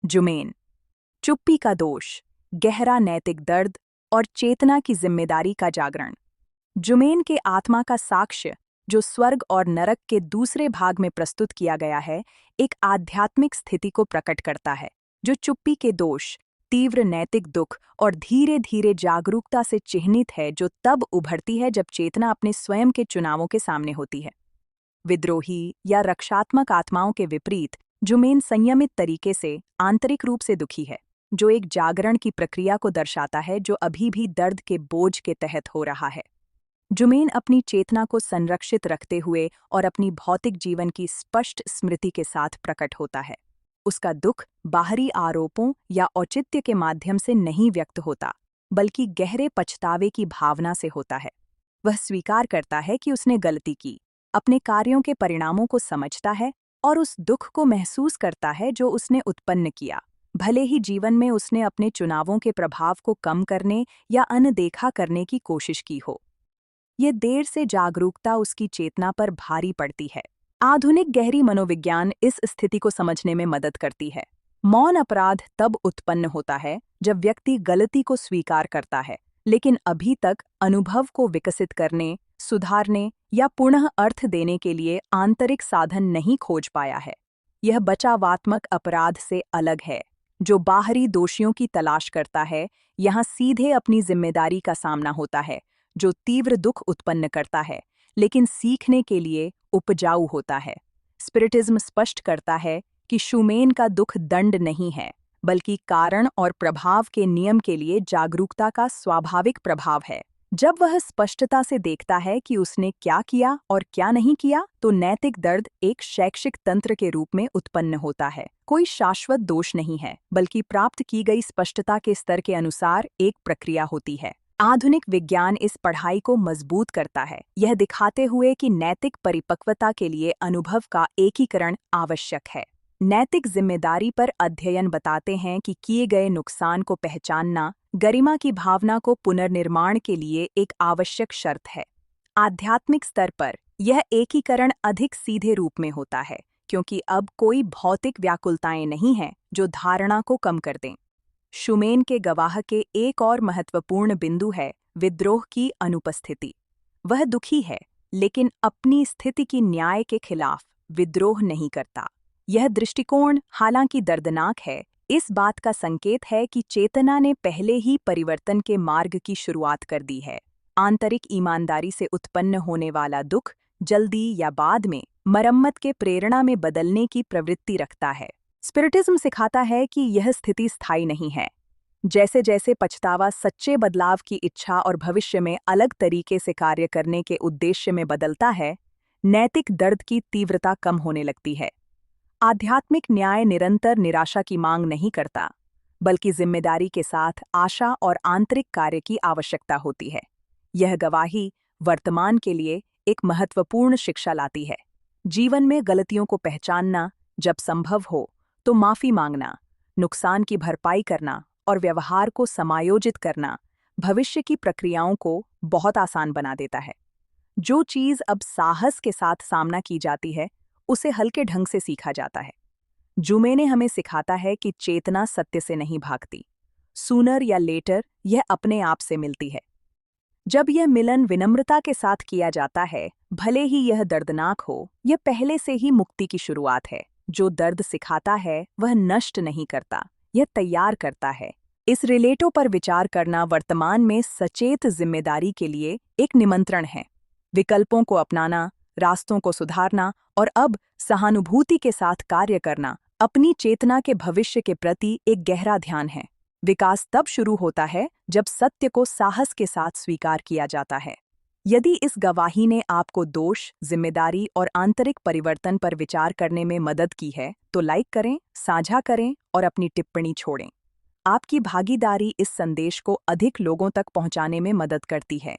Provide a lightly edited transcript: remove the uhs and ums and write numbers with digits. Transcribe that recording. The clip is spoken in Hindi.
जुमेन, चुप्पी का दोष, गहरा नैतिक दर्द और चेतना की जिम्मेदारी का जागरण। जुमेन के आत्मा का साक्ष्य, जो स्वर्ग और नरक के दूसरे भाग में प्रस्तुत किया गया है, एक आध्यात्मिक स्थिति को प्रकट करता है जो चुप्पी के दोष, तीव्र नैतिक दुख और धीरे धीरे जागरूकता से चिह्नित है, जो तब उभरती है जब चेतना अपने स्वयं के चुनावों के सामने होती है। विद्रोही या रक्षात्मक आत्माओं के विपरीत जुमेन संयमित तरीके से आंतरिक रूप से दुखी है, जो एक जागरण की प्रक्रिया को दर्शाता है जो अभी भी दर्द के बोझ के तहत हो रहा है। जुमेन अपनी चेतना को संरक्षित रखते हुए और अपनी भौतिक जीवन की स्पष्ट स्मृति के साथ प्रकट होता है। उसका दुख बाहरी आरोपों या औचित्य के माध्यम से नहीं व्यक्त होता, बल्कि गहरे पछतावे की भावना से होता है। वह स्वीकार करता है कि उसने गलती की, अपने कार्यों के परिणामों को समझता है और उस दुख को महसूस करता है जो उसने उत्पन्न किया, भले ही जीवन में उसने अपने चुनावों के प्रभाव को कम करने या अनदेखा करने की कोशिश की हो। ये देर से जागरूकता उसकी चेतना पर भारी पड़ती है। आधुनिक गहरी मनोविज्ञान इस स्थिति को समझने में मदद करती है। मौन अपराध तब उत्पन्न होता है जब व्यक्ति गलती को स्वीकार करता है, लेकिन अभी तक अनुभव को विकसित करने, सुधारने या पुनः अर्थ देने के लिए आंतरिक साधन नहीं खोज पाया है। यह बचावात्मक अपराध से अलग है, जो बाहरी दोषियों की तलाश करता है। यहाँ सीधे अपनी जिम्मेदारी का सामना होता है, जो तीव्र दुख उत्पन्न करता है, लेकिन सीखने के लिए उपजाऊ होता है। स्पिरिटिज्म स्पष्ट करता है कि शुमेन का दुख दंड नहीं है, बल्कि कारण और प्रभाव के नियम के लिए जागरूकता का स्वाभाविक प्रभाव है। जब वह स्पष्टता से देखता है कि उसने क्या किया और क्या नहीं किया, तो नैतिक दर्द एक शैक्षिक तंत्र के रूप में उत्पन्न होता है। कोई शाश्वत दोष नहीं है, बल्कि प्राप्त की गई स्पष्टता के स्तर के अनुसार एक प्रक्रिया होती है। आधुनिक विज्ञान इस पढ़ाई को मजबूत करता है, यह दिखाते हुए कि नैतिक परिपक्वता के लिए अनुभव का एकीकरण आवश्यक है। नैतिक जिम्मेदारी पर अध्ययन बताते हैं कि किए गए नुकसान को पहचानना गरिमा की भावना को पुनर्निर्माण के लिए एक आवश्यक शर्त है। आध्यात्मिक स्तर पर यह एकीकरण अधिक सीधे रूप में होता है, क्योंकि अब कोई भौतिक व्याकुलताएं नहीं हैं जो धारणा को कम कर दें। शुमेन के गवाह के एक और महत्वपूर्ण बिंदु है विद्रोह की अनुपस्थिति। वह दुखी है, लेकिन अपनी स्थिति की न्याय के खिलाफ विद्रोह नहीं करता। यह दृष्टिकोण, हालांकि दर्दनाक है, इस बात का संकेत है कि चेतना ने पहले ही परिवर्तन के मार्ग की शुरुआत कर दी है। आंतरिक ईमानदारी से उत्पन्न होने वाला दुख जल्दी या बाद में मरम्मत के प्रेरणा में बदलने की प्रवृत्ति रखता है। स्पिरिटिज्म सिखाता है कि यह स्थिति स्थायी नहीं है। जैसे जैसे पछतावा सच्चे बदलाव की इच्छा और भविष्य में अलग तरीके से कार्य करने के उद्देश्य में बदलता है, नैतिक दर्द की तीव्रता कम होने लगती है। आध्यात्मिक न्याय निरंतर निराशा की मांग नहीं करता, बल्कि जिम्मेदारी के साथ आशा और आंतरिक कार्य की आवश्यकता होती है। यह गवाही वर्तमान के लिए एक महत्वपूर्ण शिक्षा लाती है। जीवन में गलतियों को पहचानना, जब संभव हो तो माफी मांगना, नुकसान की भरपाई करना और व्यवहार को समायोजित करना भविष्य की प्रक्रियाओं को बहुत आसान बना देता है। जो चीज़ अब साहस के साथ सामना की जाती है, उसे हल्के ढंग से सीखा जाता है। जुमेने हमें सिखाता है कि चेतना सत्य से नहीं भागती। सूनर या लेटर यह अपने आप से मिलती है। जब यह मिलन विनम्रता के साथ किया जाता है, भले ही यह दर्दनाक हो, यह पहले से ही मुक्ति की शुरुआत है। जो दर्द सिखाता है वह नष्ट नहीं करता, यह तैयार करता है। इस रिलेटो पर विचार करना वर्तमान में सचेत जिम्मेदारी के लिए एक निमंत्रण है। विकल्पों को अपनाना, रास्तों को सुधारना और अब सहानुभूति के साथ कार्य करना अपनी चेतना के भविष्य के प्रति एक गहरा ध्यान है। विकास तब शुरू होता है जब सत्य को साहस के साथ स्वीकार किया जाता है। यदि इस गवाही ने आपको दोष, जिम्मेदारी और आंतरिक परिवर्तन पर विचार करने में मदद की है, तो लाइक करें, साझा करें और अपनी टिप्पणी छोड़ें। आपकी भागीदारी इस संदेश को अधिक लोगों तक पहुंचाने में मदद करती है।